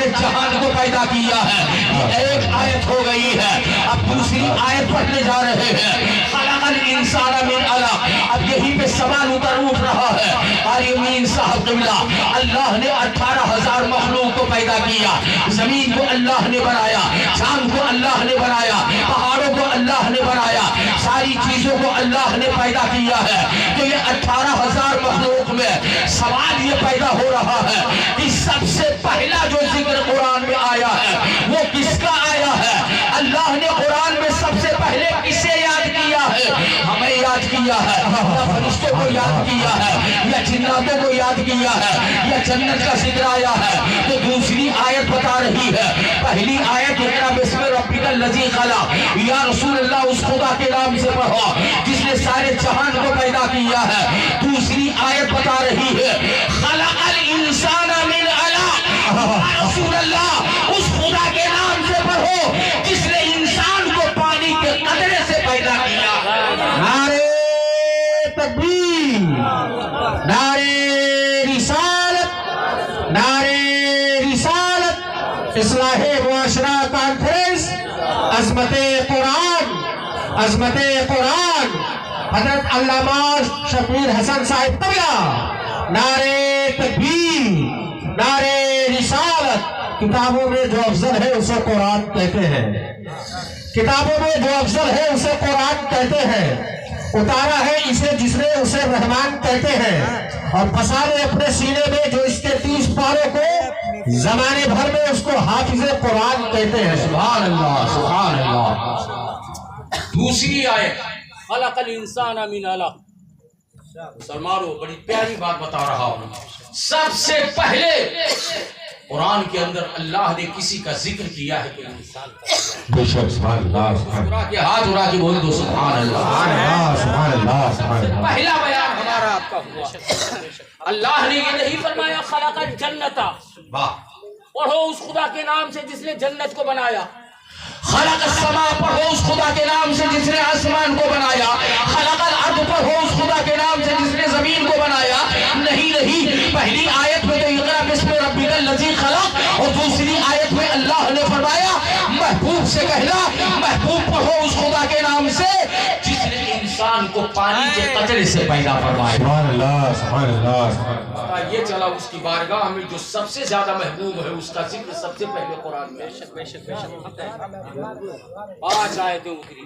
سارے جہان کو پیدا کیا ہے. یہ ایک آیت ہو گئی ہے. اب دوسری آیت پڑھنے جا رہے ہیں. خلق الانسان من علق. اب یہیں پہ سوال اٹھ رہا ہے. قاری امین صاحب قبلہ, اللہ نے 18,000 مخلوق کو پیدا کیا. زمین کو اللہ نے بنایا, چاند کو اللہ نے بنایا, پہاڑوں کو اللہ نے بنایا, ساری چیزوں کو اللہ نے پیدا کیا ہے. تو یہ 18,000 مخلوق میں سوال یہ پیدا ہو رہا ہے کہ سب سے پہلا جو ذکر قرآن میں آیا ہے وہ کس کا آیا ہے؟ اللہ نے قرآن میں سب سے پہلے کسے یاد کیا ہے؟ ہمیں یاد کیا ہے, یا فرشتوں کو یاد کیا ہے, یا جناتوں کو یاد کیا ہے, یا جنت کا ذکر آیا ہے؟ تو دوسری آیت بتا رہی ہے. پہلی آیت اقرأ باسم ربک الذی خلق, یا رسول اللہ اس خدا کے نام سے پڑھو جس نے سارے جہان کو پیدا کیا ہے. دوسری آیت بتا رہی ہے خلق الانسان من علق, یا رسول اللہ اس خدا کے نام سے پڑھو جس نے انسان کو پانی کے قطرے سے پیدا کیا. نعرہ تکبیر, نعرہ رسالت, نعرہ رسالت, اصلاح معاشرہ کانفرنس, عظمت قرآن, عظمت قرآن, حضرت علامہ شبیر حسن صاحب قبلہ. نعرہ تکبیر, نعرہ رسالت. کتابوں میں جو افضل ہے اسے قرآن کہتے ہیں, کتابوں میں جو افضل ہے اسے قرآن کہتے ہیں. اتارا ہے اسے جس نے اسے رحمان کہتے ہیں, اور بسالے اپنے سینے میں جو اس کے 30 پاروں کو زمانے بھر میں اس کو حافظ قرآن کہتے ہیں. سبحان اللہ, سبحان اللہ. دوسری آیت خلق الانسان من علق. سلمانو بڑی پیاری بات بتا رہا ہوں. سب سے پہلے قرآن کے اندر اللہ نے کسی کا ذکر کیا ہے کہ انسان کا. سبحان اللہ, سبحان اللہ. کے ہاتھ اڑا کے بول دو سبحان اللہ, سبحان اللہ, سبحان اللہ. پہلا بیان ہمارا آپ کا ہوا. اللہ نے یہ نہیں فرمایا خلق الجنت, واہ, پڑھو اس خدا کے نام سے جس نے جنت کو بنایا. خلق السماء, پڑھو اس خدا کے نام سے جس نے آسمان کو بنایا. خلق الارض, پڑھو اس خدا کے نام سے جس نے زمین کو بنایا. نہیں نہیں, پہلی آیت میں تو اقرأ باسم ربک الذی خلق, اور دوسری آیت میں اللہ نے فرمایا محبوب سے کہنا, محبوب پڑھو اس خدا کے نام سے جس نے انسان کو پانی کے قطرے سے پیدا فرمایا. سبحان اللہ, سبحان اللہ, سبحان اللہ. یہ چلا اس کی بارگاہ میں جو سب سے زیادہ محبوب ہے اس کا ذکر سب سے پہلے قرآن میں. 5 آیتیں اتری.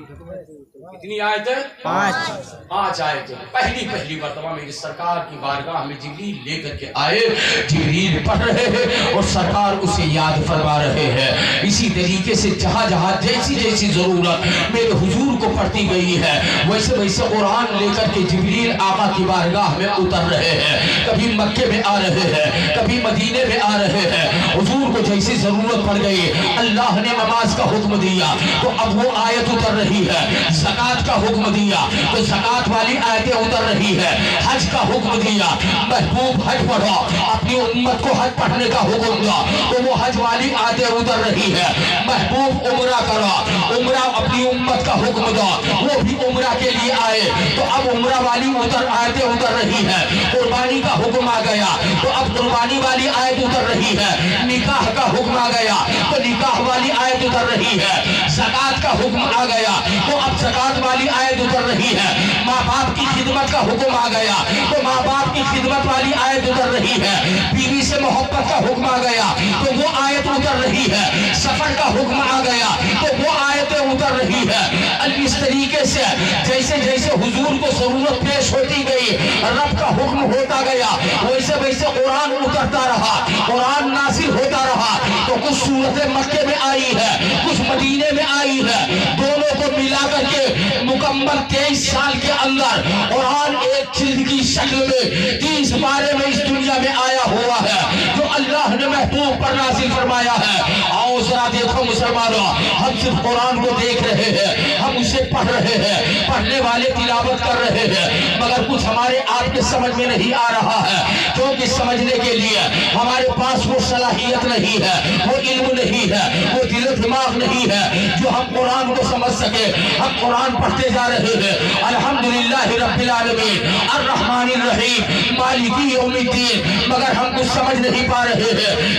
کتنی آیتیں؟ 5 آیتیں. پہلی مرتبہ میری سرکار کی بارگاہ میں جبریل لے کر کے آئے. جبریل پڑھ رہے ہیں اور سرکار اسے یاد فرما رہے ہیں. اسی طریقے سے جہاں جہاں جیسی جیسی ضرورت میرے حضور کو پڑتی گئی ہے ویسے ویسے قرآن لے کر کے جبریل آقا کی بارگاہ میں اتر رہے ہیں. کبھی مکے میں آ رہے ہیں, کبھی مدینے میں آ رہے ہیں. حضور کو جیسی ضرورت پڑ گئی, اللہ نے نماز کا حکم دیا تو اب وہ آیت اتر رہی ہے. زکوٰۃ کا حکم دیا تو زکوٰۃ والی آیتیں اتر رہی ہے. حج کا حکم دیا, محبوب حج پڑھو, اپنی امت کو حج پڑھنے کا حکم دیا تو وہ حج والی آیتیں اتر رہی ہے. محبوب عمرہ کرو, عمرہ اپنی امت کا حکم دو, وہ بھی عمرہ کے لیے آئے تو اب عمرہ والی آیتیں اتر رہی ہے. قربانی کا حکم آ گیا تو اب قربانی والی آیت اتر رہی ہے. نکاح کا حکم آ گیا تو نکاح والی آیت اتر رہی ہے. زکوٰۃ کا حکم آ گیا تو اب زکوٰۃ والی آیت اتر رہی ہے. ماں باپ کی خدمت کا حکم آ گیا تو ماں باپ کی خدمت والی آیت اتر رہی ہے. بیوی سے محبت کا حکم آ گیا تو وہ آیت اتر رہی ہے. سفر کا حکم آ گیا تو وہ آیتیں اتر رہی ہے. اس طریقے سے جیسے جیسے حضور کو ضرورت پیش ہوتی گئی, رب کا حکم ہوتا گیا, ویسے ویسے قرآن اترتا رہا, قرآن نازل ہوتا رہا. تو کچھ صورتیں مکے میں آئی ہے, کچھ مدینے میں آئی ہے. دونوں کو ملا کر کے مکمل 23 سال کے اندر قرآن ایک جلد کی شکل میں 30 پارے میں اس دنیا میں آیا ہوا ہے جو اللہ نے محبوب پر نازل فرمایا ہے. آؤ ذرا دیکھو مسلمانوں, ہم صرف قرآن کو دیکھ رہے ہیں, ہم اسے پڑھ رہے ہیں, پڑھنے والے تلاوت کر رہے ہیں, مگر کچھ ہمارے آپ کے سمجھ میں نہیں آ رہا ہے کیونکہ سمجھنے کے لیے ہمارے پاس وہ صلاحیت نہیں ہے, وہ علم نہیں ہے, وہ دل و دماغ نہیں ہے جو ہم قرآن کو سمجھ سکے. ہم قرآن پڑھتے جا رہے ہیں, الحمدللہ رب العالمین الرحمن الرحیم مالک یوم الدین, مگر ہم کچھ سمجھ نہیں پا رہے ہیں.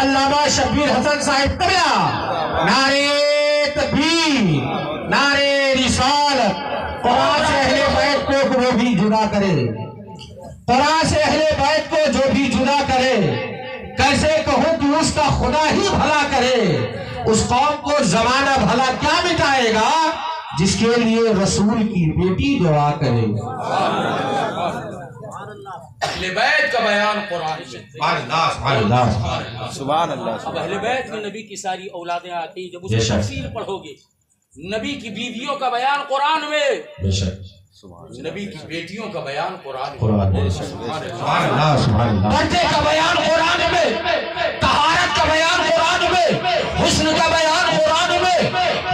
علامہ شبیر حسن صاحب طبیعہ، نعرے تکبیر، نعرے رسالت۔ قرآن سے اہل بیت کو وہ بھی جدا کرے، قرآن سے اہل بیت کو جو بھی جدا کرے، کیسے کہوں کہ اس کا خدا ہی بھلا کرے، اس قوم کو زمانہ بھلا کیا مٹائے گا جس کے لیے رسول کی بیٹی دعا کرے۔ اہل بیت کا بیان قرآن میں، سبحان اللہ۔ اب اہل بیت میں نبی کی ساری اولادیں آتی ہیں، جب اس کی تفصیل پڑھو گے، نبی کی بیویوں کا بیان قرآن میں، نبی کی بیٹیوں کا بیان قرآن میں، پردے کا بیان قرآن میں، طہارت کا بیان قرآن میں، حسن کا بیان قرآن میں،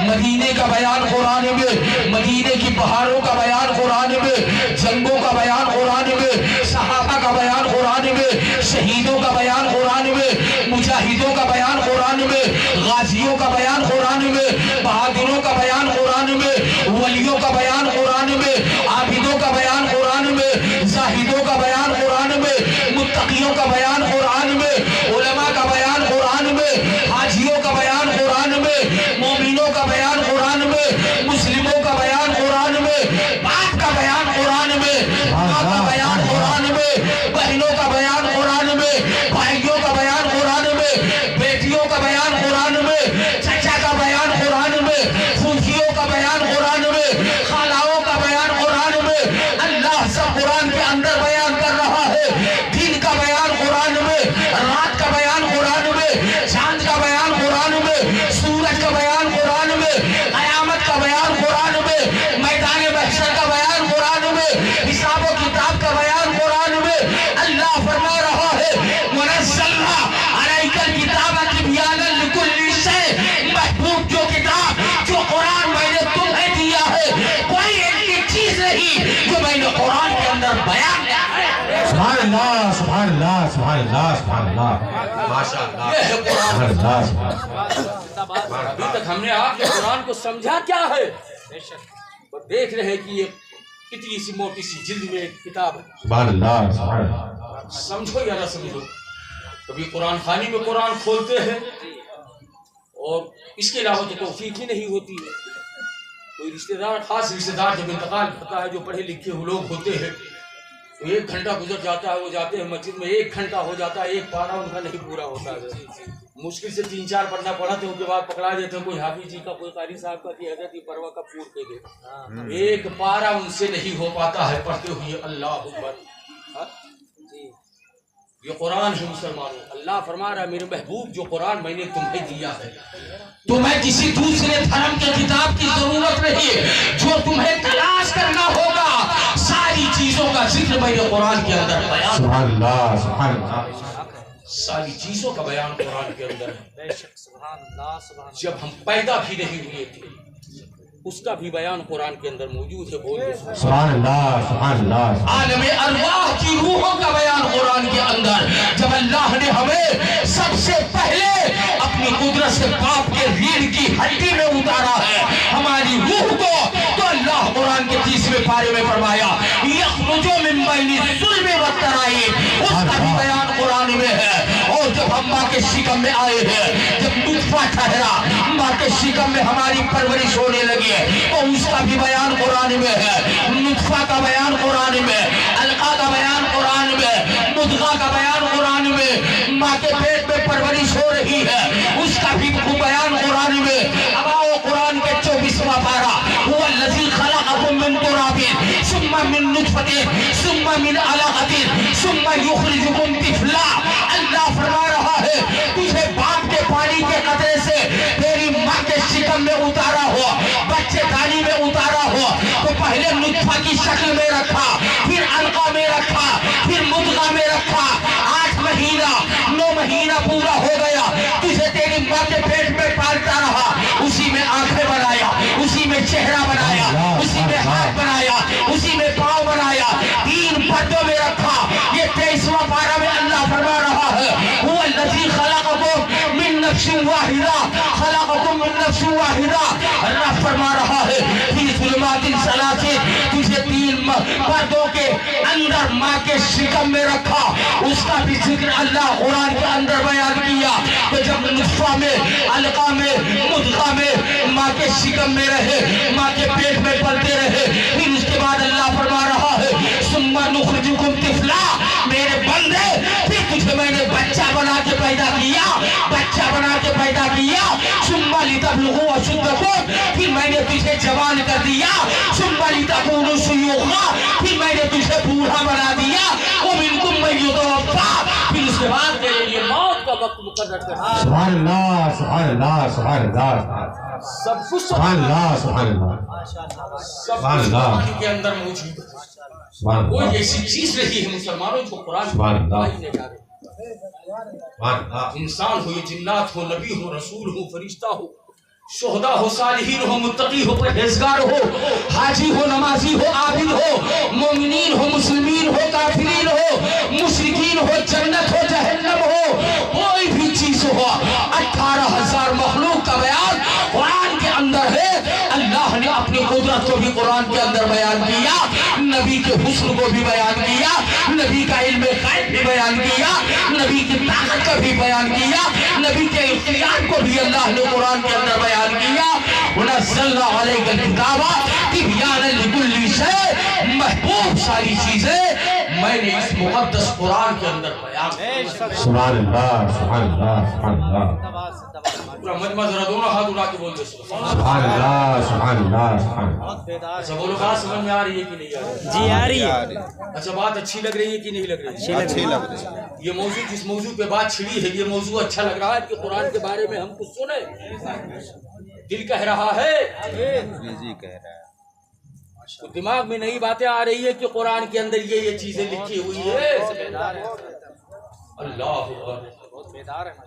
مدینے کا بیان قرآن میں، مدینے کی پہاڑوں کا بیان قرآن میں، جنگوں کا بیان قرآن میں، صحابہ کا بیان قرآن میں، شہیدوں کا بیان قرآن میں، مجاہدوں کا بیان قرآن میں، غازیوں کا بیان قرآن میں، بہادروں کا بیان قرآن میں، ولیوں کا بیان قرآن میں، عابدوں کا بیان قرآن میں، زاہدوں کا بیان قرآن میں، متقیوں کا بیان قرآن میں، علماء کا بیان قرآن میں، حاجیوں کا بیان قرآن میں، مومنوں کا بیان قرآن میں، مسلموں کا بیان قرآن میں، باپ کا بیان قرآن میں، ماں کا بیان قرآن میں، بہنوں کا بیان قرآن میں، بھائیوں کا بیان قرآن میں، بیٹیوں کا بیان قرآن میں، چچا کا بیان قرآن میں، پھوپھیوں کا بیان قرآن میں، خالاؤں کا بیان قرآن میں۔ اللہ سب قرآن کے اندر بیان کر رہا ہے، دن کا بیان قرآن میں، رات کا بیان قرآن میں، چاند کا بیان قرآن میں، سورج کا بیان قرآن میں، قیامت کا بیان قرآن میں، میدان محشر کا بیان قرآن میں، حساب و کتاب کا بیان قرآن میں۔ اللہ فرما رہا ہے وَنَزَّلْنَا عَلَيْكَ الْكِتَابَ تِبْيَانًا لِكُلِّ شَيْءٍ، محبوب جو کتاب جو قرآن میں نے تمہیں دیا ہے، کوئی ایسی چیز نہیں جو میں نے قرآن کے اندر بیان کیا ہے۔ سبحان اللہ، سبحان اللہ، سبحان اللہ، سبحان اللہ، ماشاءاللہ، یہ ہے قرآن۔ سبحان اللہ۔ ابھی تک ہم نے آپ کے قرآن کو سمجھا کیا ہے، اور دیکھ رہے ہیں کہ یہ اتنی سی موٹی سی جلد میں ایک کتاب ہے، سبحان اللہ، سبحان اللہ۔ سمجھو یا نہ سمجھو، کبھی قرآن خوانی میں قرآن کھولتے ہیں اور اس کے علاوہ تو توفیق ہی نہیں ہوتی ہے۔ کوئی رشتہ دار، خاص رشتہ دار جب انتقال کرتا ہے، جو پڑھے لکھے ہوئے لوگ ہوتے ہیں، تو 1 گھنٹہ گزر جاتا ہے، وہ جاتے ہیں مسجد میں، 1 گھنٹہ ہو جاتا ہے، 1 پارہ ان کا نہیں پورا ہوتا ہے، مشکل سے 3-4 پڑھنا پڑھاتے ہیں، ان کے بعد پکڑا دیتے ہیں کوئی حافظ جی کا، کوئی قاری صاحب کا، کہ حضرت پروا کا پور دے دے، 1 پارہ ان سے نہیں ہو پاتا ہے پڑھتے ہوئے اللہ اکبر۔ یہ قرآن ہے مسلمانوں، اللہ فرما رہا ہے میرے محبوب جو قرآن میں نے تمہیں دیا ہے، تمہیں کسی دوسرے دھرم کے کتاب کی ضرورت نہیں ہے، جو تمہیں تلاش کرنا ہوگا ساری چیزوں کا ذکر میں نے قرآن کے اندر بیان، سبحان اللہ، سبحان اللہ۔ ساری چیزوں کا بیان قرآن کے اندر ہے۔ جب ہم پیدا بھی نہیں ہوئے تھے اس کا بھی بیان قرآن کے اندر موجود ہے، بول دو سبحان اللہ، سبحان اللہ۔ عالم ارواح کی روحوں کا بیان قرآن کے اندر، جب اللہ نے ہمیں سب سے پہلے اپنی قدرت سے باپ کے ریڑھ کی ہڈی میں اتارا ہے ہماری روح کو، تو اللہ قرآن کے 30ویں پارے میں فرمایا یخرج من بین الصلب والترائب، اس کا بھی بیان قرآن میں ہے۔ اور جب ہم ماں کے شکم میں آئے ہیں، جب نطفہ ٹھہرا، ماں کے شکم میں ہماری پرورش ہونے لگی، تو اس کا بھی بیان قرآن میں ہے۔ نطفہ کا بیان قرآن میں، علقہ کا بیان قرآن میں، مضغہ کا بیان قرآن میں، ماں کے پیٹ میں پرورش ہو رہی ہے، اس کا بھی بیان قرآن میں۔ اب آؤ قرآن کے 24واں پارہ، هو الذی خلقکم من تراب ثم من نطفة ثم من علقة ثم یخرجکم طفلا۔ اللہ فرما رہا ہے تجھے باپ کے پانی کے قطرے سے تیری ماں کے شکم میں اتارا ہوا، بچے دانی میں اتارا ہوا، تو پہلے نطفہ کی شکل میں رکھا، پھر علقہ میں رکھا، پھر مضغہ میں رکھا، 8 مہینہ 9 مہینہ پورا ہو گیا، تجھے تیری ماں کے پیٹ میں پالتا رہا، اسی میں آنکھیں بنایا، اسی میں چہرہ بنایا، اسی میں ہاتھ بنایا، اسی میں پاؤں بنایا، 3 پردوں میں رکھا۔ یہ 23واں پارہ میں اللہ فرما رہا ہے هو الذی خلقکم من نفس واحدہ، خلقکم من نفس واحدہ۔ اللہ فرما رہا ہے فی ظلمات ثلاث، تجھے 3 پردوں کے اندر ماں کے شکم میں رکھا، اس کا بھی ذکر اللہ قرآن کے اندر بیان کیا کہ جب نطفہ میں، علقہ میں، مضغہ میں ماں کے شکم میں رہے، ماں کے پیٹ میں پلتے رہے، پھر اس کے بعد اللہ فرما رہا ہے ثم نخرجکم طفلا، میرے بندے پھر تجھے میں نے بچہ بنا کے پیدا کیا، بچہ بنا کے پیدا کیا، ثم لتبلغوا اشدکم، پھر میں نے تجھے جوان کر دیا، ثم لتکونوا شیوخا، پھر میں نے تجھے بوڑھا بنا دیا، ومنکم من یتوفا، پھر اس کے بعد تیرے لیے موت کا وقت مقرر کر دیا۔ سبحان اللہ سبحان اللہ سبحان اللہ سب کچھ سبحان اللہ سبحان اللہ سب کچھ قرآن کے اندر موجود ہے۔ سبحان اللہ کوئی ایسی چیز نہیں ہے مسلمانوں جو قرآن سبحان اللہ نہیں جا رہے، سبحان اللہ انسان ہو، جنات ہو، نبی ہو، رسول ہو، فرشتہ ہو، شہداء ہو، صالحین ہو، متقی ہو، پرہیزگار ہو، حاجی ہو، نمازی ہو، عابد ہو، مومنین ہو، مسلمین ہو، کافرین ہو، مشرکین ہو، جنت ہو، جہنم ہو، کوئی بھی چیز ہو، 18,000 مخلوق کا بیان قرآن کے اندر ہے۔ اللہ نے اپنی قدرت کو بھی قرآن کے اندر بیان کیا، نبی کے حسن کو بھی بیان کیا، نبی کا علم غیب بھی بیان کیا، نبی کی طاقت کا بھی بیان کیا، نبی کے اختیار کو بھی اللہ نے قرآن کے اندر بیان کیا۔ وَنَزَّلْنَا عَلَيْكَ الْكِتَابَ تِبْيَانًا لِكُلِّ شَيْءٍ، محبوب ساری چیزیں میں نے اس مقدس قرآن کے اندر بیان کیا۔ سبحان اللہ سبحان اللہ سبحان اللہ پورا مجمع ذرا دونوں ہاتھ اٹھا کے بول دو سبحان اللہ سبحان اللہ سبحان اللہ۔ اچھا بولو، بات سمجھ میں آ رہی ہے کہ نہیں آ رہی؟ جی آ رہی ہے، اچھا بات اچھی لگ رہی ہے کہ نہیں لگ رہی؟ اچھی لگ رہی ہے۔ یہ موضوع جس موضوع پہ بات چھڑی ہے، یہ موضوع اچھا لگ رہا ہے کہ قرآن کے بارے میں ہم کچھ سنیں، دل کہہ رہا ہے، جی کہہ رہا ہے، تو دماغ میں نئی باتیں آ رہی ہے کہ قرآن کے اندر یہ چیزیں لکھی ہوئی ہے۔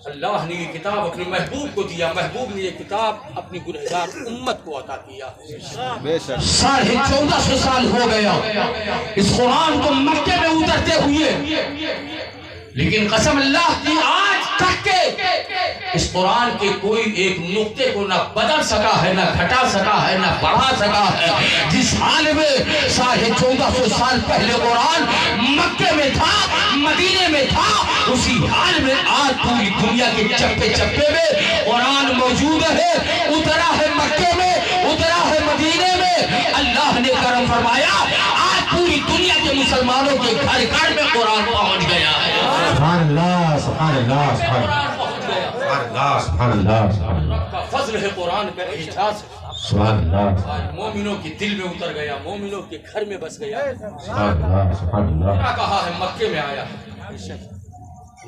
اللہ نے یہ کتاب اپنے محبوب کو دیا، محبوب نے یہ کتاب اپنی گنہگار امت کو عطا کیا۔ بے شک 1450 سال ہو گیا اس قرآن کو مکے میں اترتے ہوئے، لیکن قسم اللہ کی آج تک کے اس قرآن کے کوئی ایک نقطے کو نہ بدل سکا ہے، نہ گھٹا سکا ہے، نہ بڑھا سکا ہے۔ جس حال میں 1450 سال پہلے قرآن مکے میں تھا، مدینے میں تھا، اسی حال میں آج پوری دنیا کے چپے چپے میں قرآن موجود ہے۔ اترا ہے مکے میں، اترا ہے مدینے میں، اللہ نے کرم فرمایا، آج پوری دنیا کے مسلمانوں کے گھر گھر میں قرآن پہنچ گیا ہے۔ سبحان اللہ سبحان اللہ سبحان قرآن پہنچ گیا، اللہ سبحان اللہ سبحان اللہ رب کا فضل ہے، قرآن کا اعجاز ہے۔ سبحان اللہ آج مومنوں کے دل میں اتر گیا، مومنوں کے گھر میں بس گیا۔ سبحان اللہ سبحان اللہ کیا کہا ہے مکے میں آیا ہے،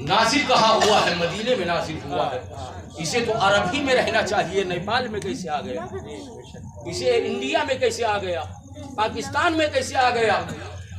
نازل کہا ہوا ہے مدینے میں نازل ہوا ہے۔ اسے تو عرب ہی میں رہنا چاہیے، نیپال میں کیسے آ گیا، اسے انڈیا میں کیسے آ گیا، پاکستان میں کیسے آ گیا؟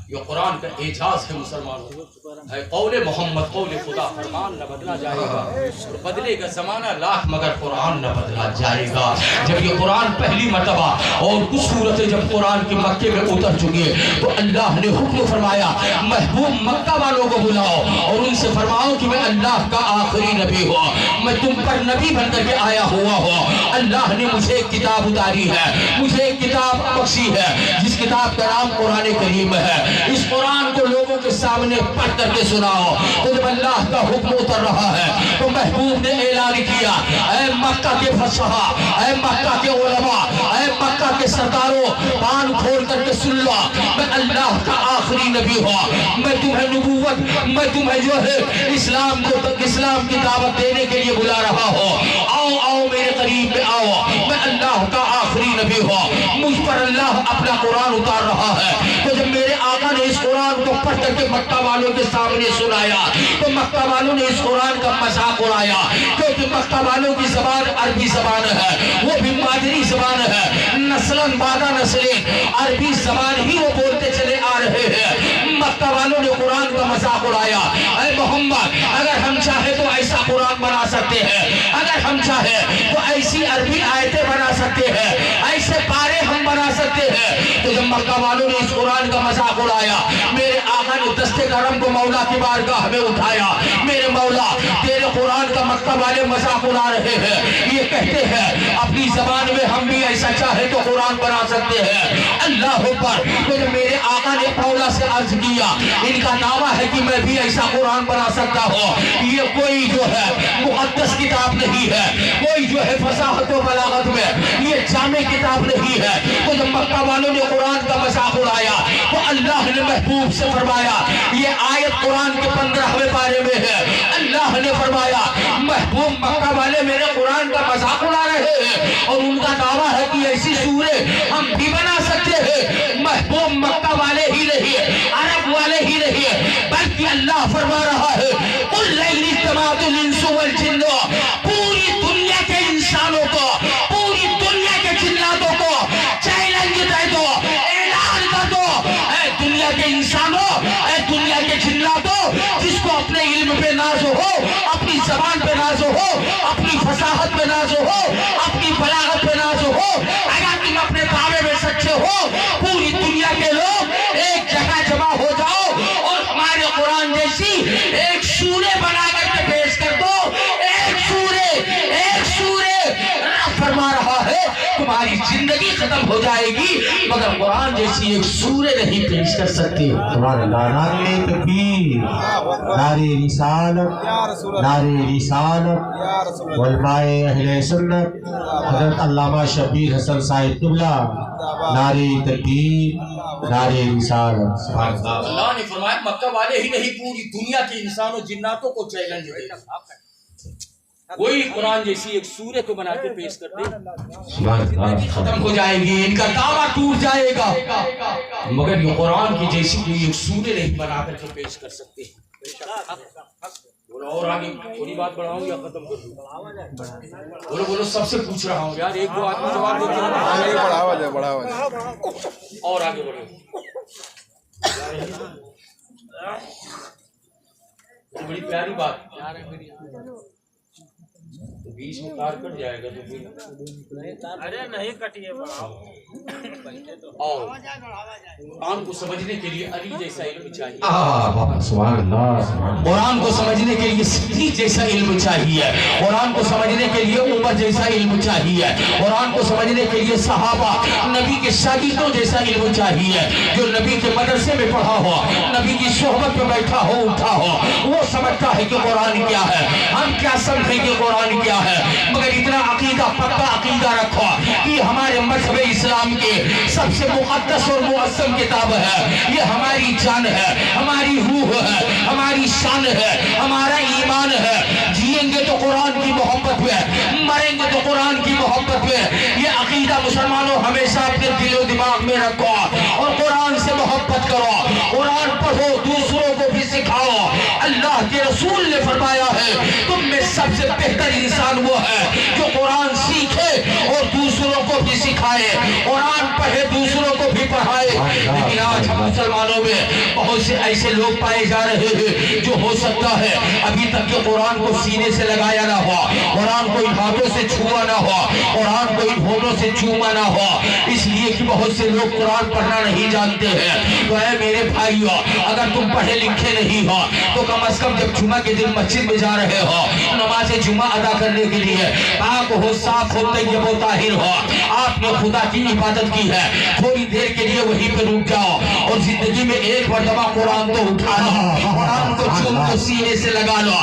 یہ قرآن کا اعجاز ہے مسلمانوں، ہے قول محمد، قول خدا، فرمان نہ بدلا جائے گا، اور بدلے کا زمانہ لاکھ مگر قرآن نہ بدلا جائے گا۔ جب یہ قرآن پہلی مرتبہ اور کچھ صورتیں جب قرآن کے مکے میں اتر چکے تو اللہ نے حکم فرمایا محبوب مکہ والوں کو بلاؤ اور ان سے فرماؤ کہ میں اللہ کا آخری نبی ہوں، میں تم پر نبی بن کر کے آیا ہوا ہوں۔ اللہ نے مجھے ایک کتاب اتاری ہے، مجھے ایک کتاب بخشی ہے جس کتاب کا نام قرآن کریم ہے۔ اس قرآن کو لوگوں کے سامنے پڑھ کر کے سناؤ۔ تو جب اللہ کا حکم اتر رہا ہے تو محبوب نے اعلان کیا، اے مکہ کے فصحاء، اے مکہ کے علماء، اے مکہ کے سرداروں، کان کھول کر کے سن لو، میں اللہ کا آخری نبی ہوں، میں تمہیں نبوت، میں تمہیں جو ہے اسلام کی دعوت دینے کے لیے بلا رہا ہوں۔ آؤ آؤ میرے قریب میں آؤ، میں اللہ کا آخری نبی ہوں، مجھ پر اللہ اپنا قرآن اتار رہا ہے۔ تو جب میرے آقا نے اس قرآن کو پڑھ کر کے مکہ والوں کے سامنے سنایا تو مکہ والوں نے اس قرآن کا مذاق اڑایا، کیونکہ مکہ والوں کی زبان عربی زبان ہے، وہ بھی مادری زبان ہے، نسلاً بعد نسلیں عربی زبان ہی وہ بولتے چلے آ رہے ہیں۔ مکہ والوں نے قرآن کا مذاق اڑایا، اے محمد اگر ہم چاہے تو ایسا قرآن بنا سکتے ہیں، اگر ہم چاہے تو ایسی عربی آیتیں بنا سکتے ہیں، ایسے پارے ہم بنا سکتے ہیں۔ تو جب مکہ والوں نے اس قرآن کا مذاق اڑایا، میرے آقا نے دستے کرم کو مولا کی بارگاہ میں اٹھایا، میرے مولا تیرے قرآن کا مکہ والے مذاق اڑا رہے ہیں، یہ کہتے ہیں اپنی زبان میں ہم بھی ایسا چاہے تو قرآن بنا سکتے ہیں۔ اللہ اکبر۔ تو جب میرے آقا نے مولا سے عرض کیا ان کا دعویٰ ہے کہ میں بھی ایسا قرآن بنا سکتا ہوں. یہ کوئی جو ہے مقدس کتاب نہیں ہے, کوئی جو ہے فصاحت و بلاغت میں یہ جامع کتاب نہیں ہے. تو جب مکہ والوں نے قرآن کا مذاق اڑایا تو اللہ نے محبوب سے فرمایا, یہ آیت قرآن کے 15ویں پارے میں ہے, اللہ نے فرمایا محبوب مکہ والے میرے قرآن کا مذاق اڑا رہے ہیں اور ان کا دعویٰ ہے کہ ایسی سورے ہم بھی بنا سکتے ہیں. محبوب مکہ والے ہی نہیں, عرب والے ہی نہیں, بلکہ اللہ فرما رہا ہے قل لئن اجتمعت الانس والجن, پوری دنیا کے انسانوں کو, پوری دنیا کے جناتوں کو چیلنج دے دو, اعلان کر دو, اے دنیا کے انسانوں, اے دنیا کے جناتوں, جس کو اپنے علم پہ ناز ہو, اپنی زبان پہ ناز ہو, اپنی فصاحت پہ ناز ہو, اپنی بلاغت پہ ناز ہو, اگر تم اپنے دعوے میں سچے ہو, پوری دنیا کے لوگ ایک جگہ جمع ہو جاؤ اور ہمارے قرآن جیسی ایک سورے بنا کر کے پیش کر دو. ایک سورے رب فرما رہا ہے تمہاری زندگی ختم ہو جائے گی مگر قرآن جیسی ایک سورے نہیں پیش کر سکتے. تمہارے نعرے تکبیر, نعرے رسالت, نعرے رسالت, علماء اہل سنت حضرت علامہ شبیر حسن صاحب قبلہ, نعرے تکبیر, نعرے رسالت. اللہ نے فرمایا مکہ والے ہی نہیں پوری دنیا کے انسانوں جناتوں کو چیلنج دے, کوئی قرآن جیسی ایک سورہ تو بنا کے پیش کر دے, زندگی ختم ہو جائے گی, ان کا دعویٰ ٹوٹ جائے گا, مگر یہ قرآن کی جیسی کوئی ایک سورہ نہیں بنا کر کے پیش کر سکتے. بولو اور آگے تھوڑی بات بڑھاؤں یا ختم کر دوں؟ بولو سب سے پوچھ رہا ہوں یار, ایک دو آدمی جواب دیتے اور آگے بڑھو. بڑی پیاری بات, بیچ میں تار کٹ جائے گا تو پھر ارے نہیں کٹیے اور قرآن کو سمجھنے کے لیے علی جیسا علم چاہیے, سبحان اللہ. قرآن کو سمجھنے کے لیے صدیق جیسا علم چاہیے, قرآن کو سمجھنے کے لیے عمر جیسا علم چاہیے, قرآن کو سمجھنے کے لیے صحابہ نبی کے شاگردوں جیسا علم چاہیے, جو نبی کے مدرسے میں پڑھا ہو, نبی کی صحبت میں بیٹھا ہو, اٹھا ہو, وہ سمجھتا ہے کہ قرآن کیا ہے, ہم کیا سمجھیں کہ قرآن کیا ہے. مگر اتنا عقیدہ, پکا عقیدہ رکھو کہ ہمارے مذہب اسلام کے سب سے مقدس اور معظم کتاب ہے, یہ ہماری جان ہے, ہماری روح ہے, ہماری شان ہے, ہمارا ایمان ہے. جئیں گے تو قرآن کی محبت میں, مریں گے تو قرآن کی محبت میں. یہ عقیدہ مسلمانوں ہمیشہ اپنے دل و دماغ میں رکھو اور قرآن سے محبت کرو, قرآن پڑھو, دوسروں کو بھی سکھاؤ. اللہ کے رسول نے فرمایا ہے تم میں سب سے بہتر انسان وہ ہے جو قرآن سیکھے اور دوسروں کو بھی سکھائے, قرآن پڑھے دوسروں کو بھی پڑھائے. لیکن آج ہم مسلمانوں میں بہت سے ایسے لوگ پائے جا رہے ہیں جو ہو سکتا ہے ابھی تک یہ قرآن کو سینے سے لگایا نہ ہوا, قرآن کو ان ہاتھوں سے چھوا نہ ہوا, قرآن کو ان ہونوں سے چوما نہ ہوا, اس لیے کہ بہت سے لوگ قرآن پڑھنا نہیں جانتے ہیں. تو اے میرے بھائیو, اگر تم پڑھے لکھے نہیں ہو تو کم از کم جب جمعہ کے دن مسجد میں جا رہے ہو نماز جمعہ ادا کرنے کے لیے پاک ہو, صاف ہو, طیب و طاہر ہو, آپ نے خدا کی عبادت کی ہے, تھوڑی دیر کے لیے وہیں پہ رک جاؤ اور زندگی میں ایک مرتبہ قرآن تو اٹھا لو, قرآن کو چوم کو سینے سے لگا لو.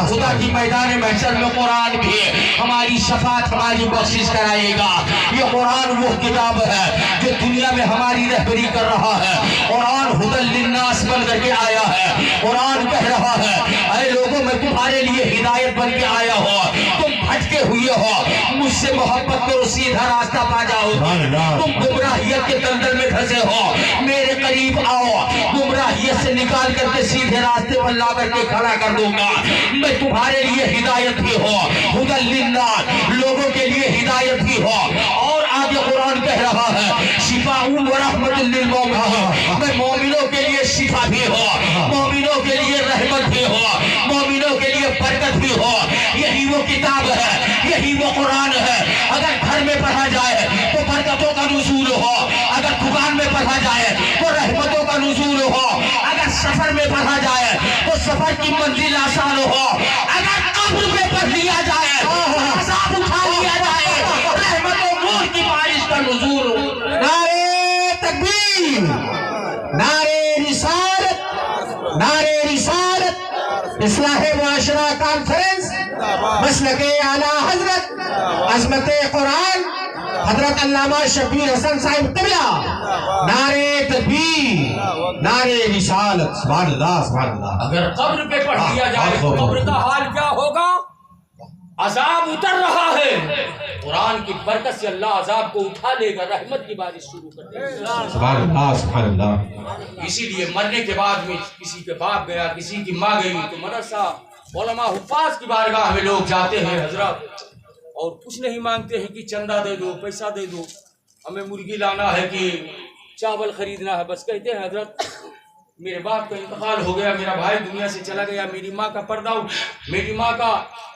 خدا کی میدان محشر میں قرآن بھی ہماری شفاعت, ہماری بخشش کرائے گا. یہ قرآن وہ کتاب ہے جو دنیا میں ہماری رہبری کر رہا ہے. قرآن ہدی للناس بن کر کے آیا ہے. قرآن کہہ رہا ہے اے لوگوں میں تمہارے لیے ہدایت بن کے آیا ہو, تم بھٹکے ہوئے ہو, مجھ سے محبت کرو, سیدھا راستہ پا جاؤ. تم گمراہیت کے دلدل میں پھنسے ہو, میرے قریب آؤ, گمراہیت سے نکال کر کے سیدھے راستے پر لا کر کے کھڑا کر دوں گا. میں تمہارے لیے ہدایت بھی ہو, ہدی للناس, لوگوں کے لیے ہدایت بھی ہو. اور آگے قرآن کہہ رہا ہے شفاء و رحمت للمؤمنین, میں مومنوں کے لیے شفا بھی ہو, مومنوں کے لیے رحمت بھی ہو, مومنوں کے لیے برکت بھی ہو. یہی وہ کتاب ہے, یہی وہ قرآن ہے. اگر گھر میں پڑھا جائے تو برکتوں کا نزول ہو, اگر دکان میں پڑھا جائے تو رحمتوں کا نزول ہو, اگر سفر میں پڑھا جائے تو سفر کی منزل آسان ہو, اگر قبر میں پڑھ لیا جائے عذاب اٹھا لیا جائے, رحمت و نور کی بارش کا نزول ہو. نعرے تکبیر, نعرے نعرے رسالت، اصلاح معاشرہ کانفرنس، مسلک اعلیٰ حضرت، عظمت قرآن حضرت علامہ شبیر حسن صاحب قبلہ، نعرے تکبیر، نعرے رسالت، سبحان اللہ سبحان اللہ۔ اگر قبر پہ پڑھ دیا جائے تو قبر کا حال کیا ہوگا؟ عذاب اتر رہا ہے، قرآن کی برکت سے اللہ عذاب کو اٹھا لے گا، رحمت کی بارش شروع کر دے گا۔ سبحان اللہ سبحان اللہ۔ اسی لیے مرنے کے بعد میں کسی کے باپ گیا، کسی کی ماں گئی تو مدرسہ علماء حفاظ کی بارگاہ میں لوگ جاتے ہیں حضرت، اور کچھ نہیں مانگتے ہیں کہ چندہ دے دو، پیسہ دے دو، ہمیں مرغی لانا ہے کہ چاول خریدنا ہے، بس کہتے ہیں حضرت میرے باپ کا انتقال ہو گیا، میرا بھائی دنیا سے چلا گیا، میری ماں کا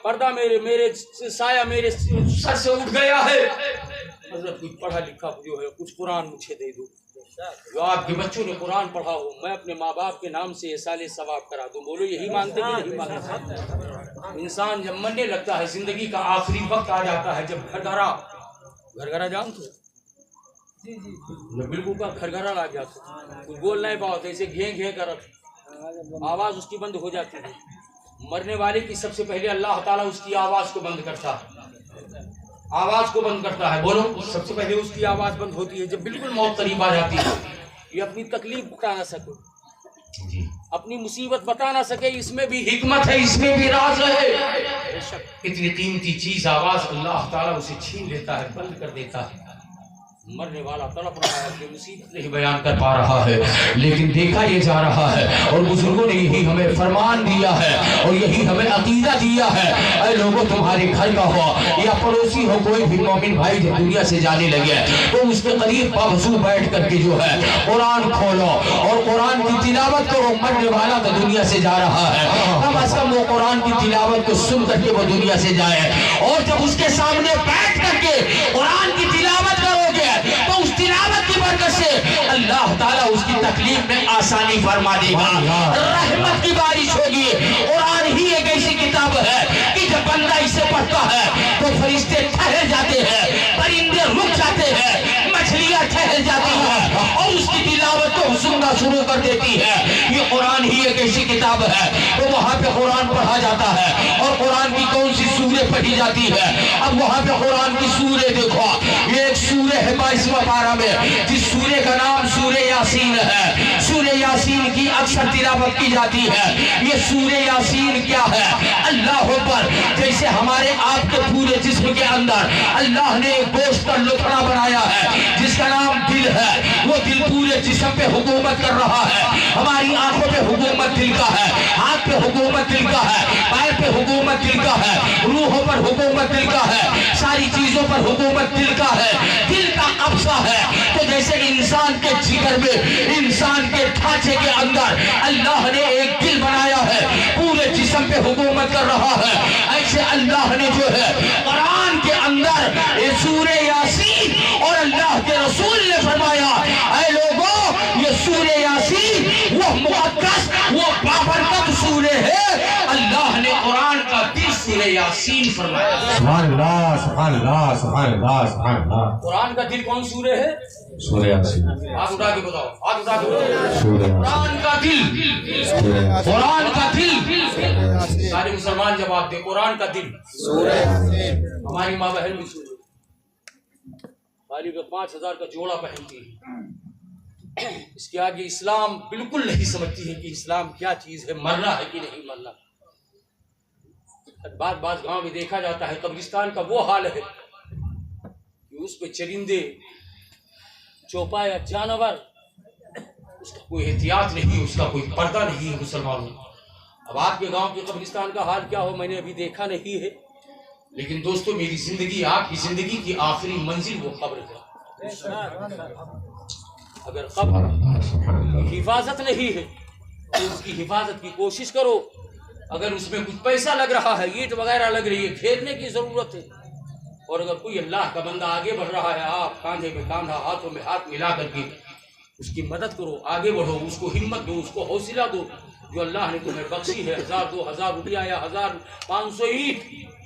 پردہ میرے سایہ میرے سر سے اٹھ گیا ہے، حضرت کچھ پڑھا لکھا جو ہے کچھ قرآن مجھے دے دو، جو آپ کے بچوں نے قرآن پڑھا ہو میں اپنے ماں باپ کے نام سے سال ثواب کرا دوں۔ بولو یہی مانگتے کہ نہیں مانگتے؟ انسان جب مرنے لگتا ہے، زندگی کا آخری وقت آ جاتا ہے، جب گھر گھرا جانتے بالکل کا گھر گھرا لا جاتا، کچھ بول نہیں پاتے، ایسے گھیں کر آواز اس کی بند ہو جاتی ہے۔ مرنے والے کی سب سے پہلے اللہ تعالیٰ اس کی آواز کو بند کرتا ہے، بولو سب سے پہلے اس کی آواز بند ہوتی ہے جب بالکل موت قریب آ جاتی ہے، یہ اپنی تکلیف بتا نہ سکے، اپنی مصیبت بتا نہ سکے، اس میں بھی حکمت ہے، اس میں بھی راز ہے۔ اتنی قیمتی چیز آواز اللہ تعالیٰ اسے چھین لیتا ہے، بند کر دیتا ہے، مرنے والا تڑپ رہا ہے، مصیبت نہیں بیان کر پا رہا ہے، لیکن دیکھا یہ جا رہا ہے، اور بزرگوں نے یہی ہمیں فرمان دیا ہے اور یہی ہمیں عقیدہ دیا ہے، اے لوگوں تمہارے گھر کا ہو یا پڑوسی ہو، کوئی بھی مومن بھائی جب دنیا سے جانے لگے تو اس کے قریب باوضو بیٹھ کر کے جو ہے قرآن کھولو اور قرآن کی تلاوت کرو۔ مرنے والا تو دنیا سے جا رہا ہے، کم از کم وہ قرآن کی تلاوت کو سن کر کے وہ دنیا سے جائے، اور جب اس کے سامنے بیٹھ کر کے قرآن کی تلاوت کرو گے تو اس تلاوت کی برکت سے اللہ تعالیٰ اس کی تکلیف میں آسانی فرما دے گا، رحمت کی بارش ہوگی۔ قرآن ہی ایک ایسی کتاب ہے کہ جب بندہ اسے پڑھتا ہے تو فرشتے ٹھہر جاتے ہیں، پرندے رک جاتے ہیں، مچھلیاں ٹھہر جاتی ہیں اور اس کی تلاوت کو سننا شروع کر دیتی ہے۔ یہ قرآن ہی ایک ایسی کتاب ہے تو وہاں پہ قرآن پڑھا جاتا ہے، اور قرآن کی کون سی سورہ پڑھی جاتی ہے؟ اب وہاں پہ قرآن کی سورہ دیکھو، یہ ایک سورہ ہے 22واں پارہ میں، جس سورہ کا نام سورہ یاسین ہے۔ سورہ یاسین کی اکثر تلاوت کی جاتی ہے۔ یہ سورہ یاسین کیا ہے؟ اللہ اکبر، جیسے ہمارے آپ کے پورے جسم کے اندر اللہ نے ایک گوشت کا لتڑا بنایا ہے جس کا نام دل ہے، وہ دل پورے جسم پہ حکومت کر رہا ہے، ہماری آنکھوں پہ حکومت دل کا ہے، ہاتھ پہ حکومت دل کا ہے، پیر پہ حکومت دل کا ہے، روحوں پر حکومت دل کا ہے، ساری چیزوں پر حکومت دل کا ہے، دل کا قبضہ ہے۔ تو جیسے انسان کے جگر میں، انسان کے ڈھانچے کے اندر اللہ نے ایک دل بنایا ہے، پورے جسم پہ حکومت کر رہا ہے، ایسے اللہ نے جو ہے قرآن کے اندر سورہ یاسین، اور اللہ کے رسول نے فرمایا اے لوگوں یہ سورہ یاسین وہ مقدس وہ بابرکت سورہ ہے، اللہ نے قرآن کا دل سورہ یاسین فرمایا۔ سبحان اللہ سبحان اللہ سبحان اللہ سبحان اللہ۔ قرآن کا دل کون سورہ ہے؟ سورہ یاسین، ہاتھ اٹھا کے بتاؤ، ہاتھ اٹھا کے بتاؤ۔ سورہ یاسین، قرآن کا دل، سورہ یاسین، قرآن کا دل، سارے مسلمان جواب دیں، قرآن کا دل۔ ہماری ماں بہن بھی سورہ خالی 5000 کا جوڑا پہنتی ہے، اس کے آگے اسلام بالکل نہیں سمجھتی ہے کہ اسلام کیا چیز ہے، مرنا ہے کہ نہیں مرنا۔ بعض گاؤں میں دیکھا جاتا ہے قبرستان کا وہ حال ہے کہ اس پہ چرندے، چوپایا جانور، اس کا کوئی احتیاط نہیں، اس کا کوئی پردہ نہیں ہے مسلمانوں۔ اب آپ کے گاؤں کے قبرستان کا حال کیا ہو میں نے ابھی دیکھا نہیں ہے، لیکن دوستو میری زندگی، آپ کی زندگی کی آخری منزل وہ قبر ہے۔ اگر قبر کی حفاظت نہیں ہے تو اس کی حفاظت کی کوشش کرو۔ اگر اس میں کچھ پیسہ لگ رہا ہے، اینٹ وغیرہ لگ رہی ہے، کھیدنے کی ضرورت ہے، اور اگر کوئی اللہ کا بندہ آگے بڑھ رہا ہے، آپ کاندھے میں کاندھا، ہاتھوں میں ہاتھ ملا کر کے اس کی مدد کرو، آگے بڑھو، اس کو ہمت دو، اس کو حوصلہ دو، جو اللہ نے تمہیں بخشی ہے 1000 2000 روپیہ یا 1500 اینٹ،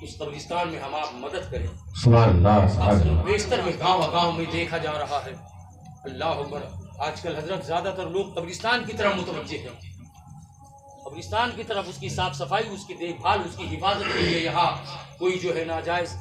اس قبرستان میں ہم آپ مدد کریں۔ سبحان اللہ سبحان اللہ۔ بیشتر میں گاؤں میں دیکھا جا رہا ہے، اللہ اکبر، آج کل حضرت زیادہ تر لوگ قبرستان کی طرف متوجہ ہیں، قبرستان کی طرف اس کی صاف صفائی، اس کی دیکھ بھال، اس کی حفاظت کے لیے یہاں کوئی جو ہے ناجائز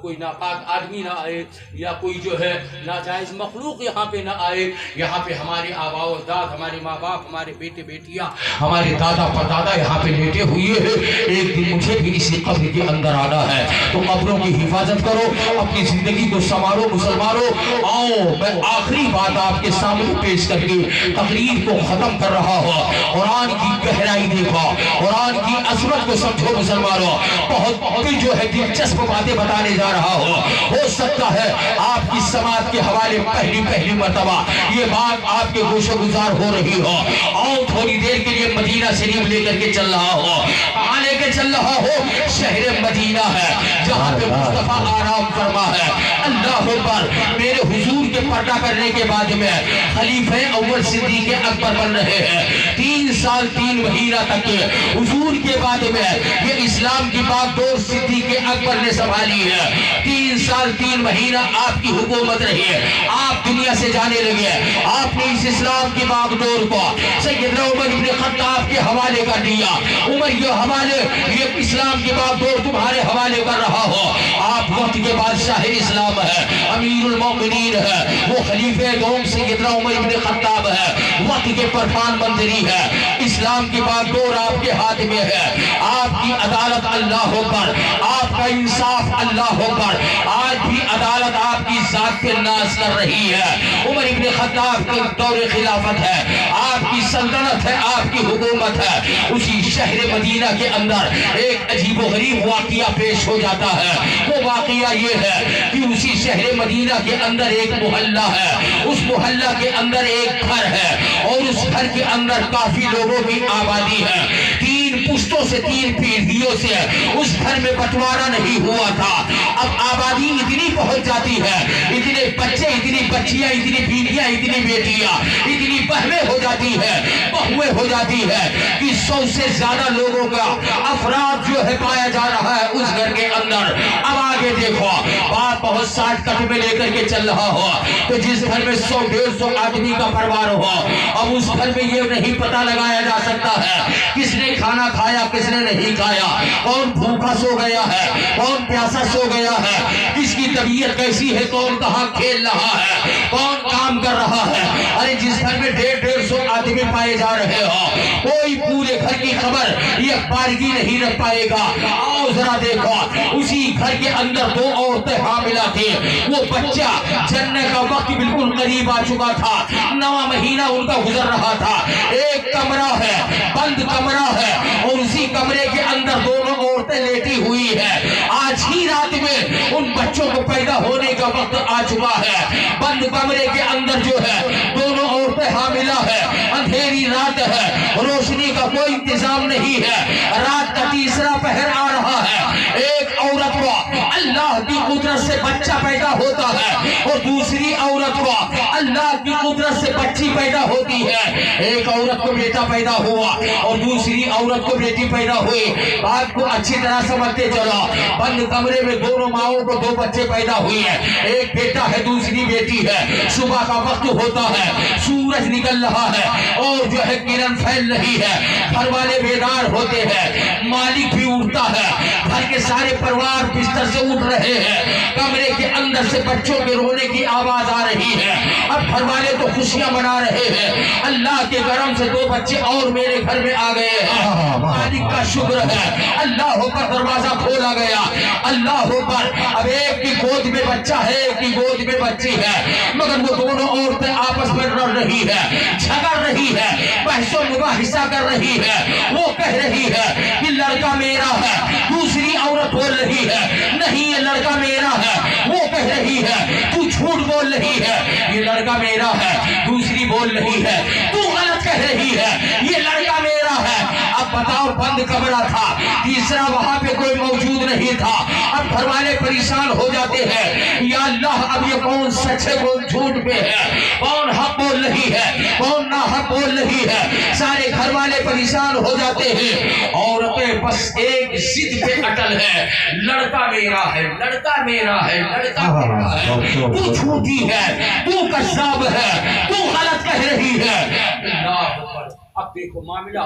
کوئی ناپاک آدمی نہ آئے یا کوئی جو ہے ناجائز مخلوق یہاں پہ نہ آئے. یہاں پہ ہمارے آبا و اجداد، ہمارے ماں باپ، ہمارے بیٹے بیٹیاں، ہمارے دادا پردادا یہاں پہ لیٹے ہوئے ہیں. ایک دن مجھے بھی اسی قبر کے اندر آنا ہے، تو قبروں کی حفاظت کرو، اپنی زندگی کو سنوارو مسلمانوں. آؤ میں آخری بات آپ کے سامنے پیش کر کے تقریر کو ختم کر رہا ہوں. قرآن کی گہرائی دیکھو، قرآن کی عظمت کو سمجھو مسلمانوں. بہت جو ہے دلچسپ باتیں بتانے جا رہا ہو سکتا ہے آپ کی سماعت کے حوالے پہلی مرتبہ یہ بات آپ کے گوش گزار ہو رہی ہو. آؤ تھوڑی دیر کے لیے مدینہ شریف لے کر کے چل رہا ہو. کہاں لے کے چل رہا ہو؟ شہر مدینہ ہے جہاں پہ مصطفیٰ آرام فرما ہے. اللہ اکبر. میرے حضور کے پردہ کرنے کے بعد میں خلیفہ اول صدیق اکبر بن رہے ہیں. 3 سال 3 مہینہ تک حضور کے بعد میں یہ اسلام کی بات دور صدیق اکبر نے سنبھالی ہے. 3 سال 3 مہینہ آپ کی حکومت رہی ہے. آپ دنیا سے جانے لگے. آپ نے اس اسلام کی باغ ڈور کو سیدنا عمر بن خطاب کے حوالے کر دیا. عمر یہ اسلام کی باغ ڈور تمہارے حوالے کر رہا ہو. آپ وقت کے بادشاہ اسلام ہے، امیر المومنین ہے، وہ خلیفہ دوم سیدنا عمر بن خطاب ہے، وقت کے پردھان منتری ہے. اسلام کی باغ ڈور آپ کے ہاتھ میں ہے. آپ کی عدالت اللہ اکبر، آپ کا انصاف اللہ اکبر. آج بھی عدالت آپ کی ذات پہ ناز کر رہی ہے. عمر ابن خطاب کا دور خلافت ہے، آپ کی سلطنت ہے، آپ کی حکومت ہے. اسی شہر مدینہ کے اندر ایک عجیب و غریب واقعہ پیش ہو جاتا ہے. وہ واقعہ یہ ہے کہ اسی شہر مدینہ کے اندر ایک محلہ ہے. اس محلہ کے اندر ایک گھر ہے اور اس گھر کے اندر کافی لوگوں کی آبادی ہے. 3 پشتوں سے 3 پیڑھیوں سے اس گھر میں بٹوارا نہیں ہوا تھا. اب آبادی اتنی پہنچ جاتی ہے، اتنے بچے، اتنی بچیاں، اتنی بیٹیاں، اتنی بیٹیاں، اتنی بہویں ہو جاتی ہے کہ 100 سے زیادہ لوگوں کا افراد جو ہے پایا جا رہا ہے اس گھر کے اندر. اب آگے دیکھو، باپ بہت 60 کٹ میں لے کر کے چل رہا ہو تو جس گھر میں 100-150 آدمی کا پروار ہو، اب اس گھر میں یہ نہیں پتہ لگایا جا سکتا ہے کس نے کھانا کھایا کس نے نہیں کھایا، کون بھوکا سو گیا ہے کون پیاسا سو گیا ہے، کس کی طبیعت کیسی ہے، کون کہاں کھیل رہا ہے، کون کام کر رہا ہے. ارے جس گھر میں 150-150 آدمی پائے جا رہے ہو، کوئی پورے گھر کی خبر یہ بارگی نہیں رکھ پائے گا. آؤ ذرا دیکھو، اسی گھر کے اندر 2 عورتیں حاملہ تھی. وہ بچہ جننے کا وقت بالکل قریب آ چکا تھا، 9واں مہینہ ان کا گزر رہا تھا. ایک کمرہ ہے، بند کمرہ ہے اور اسی کمرے کے اندر دونوں عورتیں لیٹی ہوئی ہے. آج ہی رات میں ان بچوں کو پیدا ہونے کا وقت آ چکا ہے. بند کمرے کے اندر جو ہے دونوں عورتیں حاملہ ہے. اندھیری رات ہے، روشنی کا کوئی انتظام نہیں ہے. رات کا 3را پہر آ رہا ہے. ایک عورت کو اللہ کی قدرت سے بچہ پیدا ہوتا ہے اور دوسری عورت کو اللہ کی قدرت سے بچی پیدا ہوتی ہے. ایک عورت کو بیٹا پیدا ہوا اور دوسری عورت کو بیٹی پیدا ہوئی. بات کو اچھی طرح سمجھتے چلو. بند کمرے میں دونوں ماؤں کو 2 بچے پیدا ہوئے ہیں، ایک بیٹا ہے دوسری بیٹی ہے. صبح کا وقت ہوتا ہے، سورج نکل رہا ہے اور جو ہے کرن پھیل رہی ہے. گھر والے بیدار ہوتے ہیں، مالک بھی اٹھتا ہے. گھر کے سارے پروار بستر سے اٹھ رہے ہیں. کمرے کے اندر سے بچوں کے رونے کی آواز آ رہی ہے. اب گھر والے تو خوشیاں منا رہے ہیں، اللہ کے کرم سے 2 بچے اور میرے گھر میں آ گئے ہیں. مالک کا شکر ہے، اللہ ہو کر دروازہ کھولا گیا. اللہ ہو کر اب ایک کی گود میں بچہ ہے، ایک کی گود میں بچی ہے، مگر وہ دونوں عورتیں آپس میں لڑ رہی ہے، جھگڑ رہی ہے، بحث و مباحثہ کر رہی ہے. وہ کہہ رہی ہے کہ لڑکا میرا ہے. دوسری عورت بول رہی ہے نہیں یہ لڑکا میرا ہے. وہ کہہ رہی ہے تو جھوٹ بول رہی ہے، یہ لڑکا میرا ہے. دوسری بول رہی ہے تو غلط کہہ رہی ہے، یہ لڑکا میرا ہے. اب بتاؤ، بند کمرہ تھا، تیسرا وہاں پہ کوئی موجود نہیں تھا. اب گھر والے پریشان ہو جاتے ہیں، یا اللہ اب یہ کون سچ ہے کون جھوٹ پہ ہے، کون حق بول رہی ہے کون نہ حق بول رہی ہے. سارے گھر والے پریشان ہو جاتے ہیں. عورتیں بس ایک ضد پہ اٹل ہے، لڑکا میرا ہے، لڑکا میرا ہے، لڑکا میرا ہے. تو جھوٹی ہے، تو کذاب ہے، تو غلط کہہ رہی ہے. اللہ اکبر. اب دیکھو معاملہ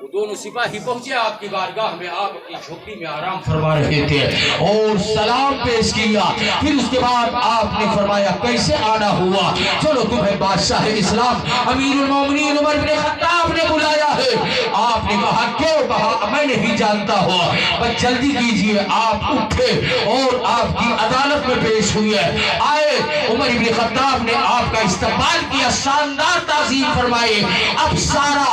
وہ دونوں سپاہی پہنچے آپ کی بارگاہ میں، آپ اپنی جھوپڑی میں آرام فرما رہے تھے اور سلام پیش کیا. پھر اس کے بعد آپ نے فرمایا کیسے آنا ہوا؟ چلو تمہیں بادشاہ اسلام امیر المومنین عمر بن خطاب نے بلایا ہے. آپ نے کہا کیوں؟ کہا میں نہیں جانتا ہوا، بس جلدی کیجئے. آپ اٹھے اور آپ کی عدالت میں پیش ہوئے. آئے عمر بن خطاب نے آپ کا استقبال کیا، شاندار تعظیم فرمائے. اب سارا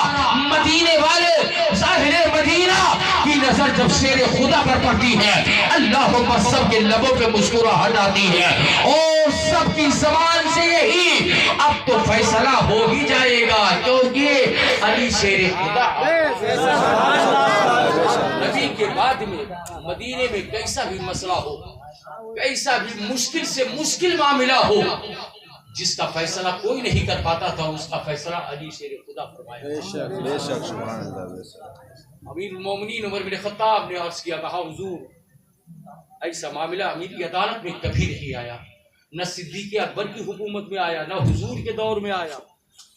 مدینے والے ظاہر مدینہ کی نظر جب شیر خدا پر پڑتی ہے، اللہ اکبر، سب کے لبوں پہ مسکراہٹ آتی ہے اور سب کی زبان سے یہی اب تو فیصلہ ہو ہی جائے گا کیونکہ علی شیر خدا. نبی کے بعد میں مدینے میں کیسا بھی مسئلہ ہو، کیسا بھی مشکل سے مشکل معاملہ ہو، جس کا فیصلہ کوئی نہیں کر پاتا تھا، اس کا فیصلہ علی شیر خدا فرمایا. بے شک سبحان اللہ. بے شک امیر المومنین عمر بن خطاب نے عرض کیا، کہا حضور ایسا معاملہ میری عدالت میں کبھی نہیں آیا، نہ صدیق اکبر کی حکومت میں آیا، نہ حضور کے دور میں آیا.